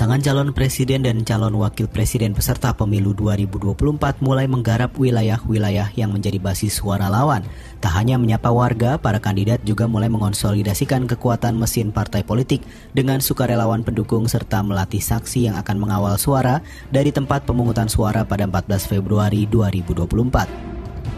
Pasangan calon presiden dan calon wakil presiden peserta pemilu 2024 mulai menggarap wilayah-wilayah yang menjadi basis suara lawan. Tak hanya menyapa warga, para kandidat juga mulai mengonsolidasikan kekuatan mesin partai politik dengan sukarelawan pendukung serta melatih saksi yang akan mengawal suara dari tempat pemungutan suara pada 14 Februari 2024.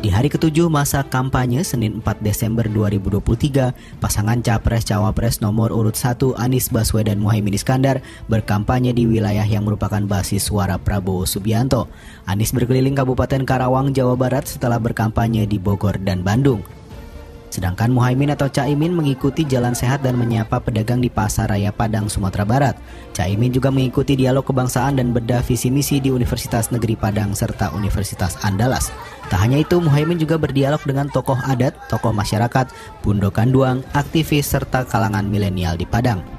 Di hari ke-7 masa kampanye Senin 4 Desember 2023, pasangan Capres-Cawapres nomor urut 1 Anies Baswedan Muhaimin Iskandar berkampanye di wilayah yang merupakan basis suara Prabowo Subianto. Anies berkeliling Kabupaten Karawang, Jawa Barat setelah berkampanye di Bogor dan Bandung. Sedangkan Muhaimin atau Caimin mengikuti jalan sehat dan menyapa pedagang di Pasar Raya Padang, Sumatera Barat. Caimin juga mengikuti dialog kebangsaan dan bedah visi misi di Universitas Negeri Padang serta Universitas Andalas. Tak hanya itu, Muhaimin juga berdialog dengan tokoh adat, tokoh masyarakat, Bundokan Duang, aktivis serta kalangan milenial di Padang.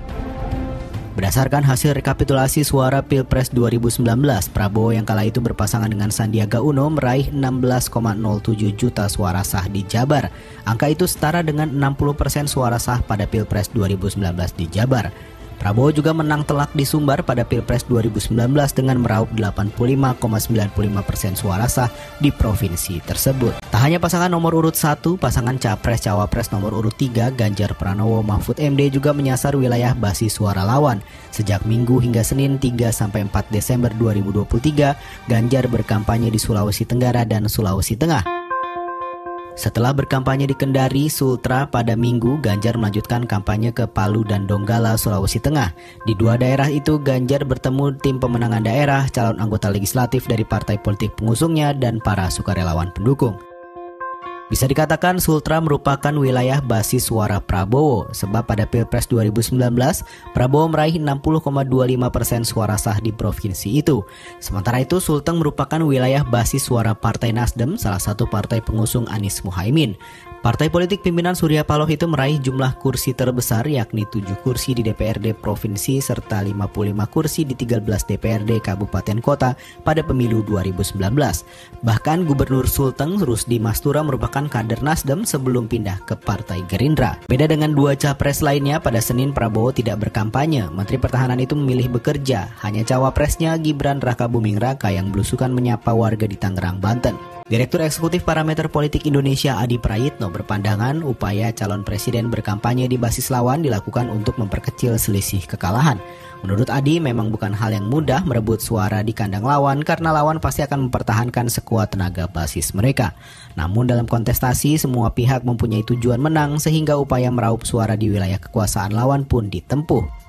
Berdasarkan hasil rekapitulasi suara Pilpres 2019, Prabowo yang kala itu berpasangan dengan Sandiaga Uno meraih 16,07 juta suara sah di Jabar. Angka itu setara dengan 60% suara sah pada Pilpres 2019 di Jabar. Prabowo juga menang telak di Sumbar pada Pilpres 2019 dengan meraup 85,95% suara sah di provinsi tersebut. Tak hanya pasangan nomor urut 1, pasangan Capres-Cawapres nomor urut 3 Ganjar Pranowo Mahfud MD juga menyasar wilayah basis suara lawan. Sejak Minggu hingga Senin 3-4 Desember 2023, Ganjar berkampanye di Sulawesi Tenggara dan Sulawesi Tengah. Setelah berkampanye di Kendari, Sultra pada Minggu, Ganjar melanjutkan kampanye ke Palu dan Donggala, Sulawesi Tengah. Di dua daerah itu, Ganjar bertemu tim pemenangan daerah, calon anggota legislatif dari partai politik pengusungnya, dan para sukarelawan pendukung. Bisa dikatakan Sultra merupakan wilayah basis suara Prabowo, sebab pada Pilpres 2019, Prabowo meraih 60,25% suara sah di provinsi itu. Sementara itu, Sulteng merupakan wilayah basis suara Partai Nasdem, salah satu partai pengusung Anies Muhaimin. Partai politik pimpinan Surya Paloh itu meraih jumlah kursi terbesar, yakni 7 kursi di DPRD Provinsi serta 55 kursi di 13 DPRD Kabupaten Kota pada pemilu 2019. Bahkan Gubernur Sulteng Rusdi Mastura merupakan kader Nasdem sebelum pindah ke Partai Gerindra. Beda dengan dua capres lainnya, pada Senin Prabowo tidak berkampanye. Menteri Pertahanan itu memilih bekerja. Hanya cawapresnya Gibran Rakabuming Raka yang belusukan menyapa warga di Tangerang, Banten. Direktur Eksekutif Parameter Politik Indonesia Adi Prayitno berpandangan upaya calon presiden berkampanye di basis lawan dilakukan untuk memperkecil selisih kekalahan. Menurut Adi, memang bukan hal yang mudah merebut suara di kandang lawan karena lawan pasti akan mempertahankan sekuat tenaga basis mereka. Namun dalam kontestasi, semua pihak mempunyai tujuan menang sehingga upaya meraup suara di wilayah kekuasaan lawan pun ditempuh.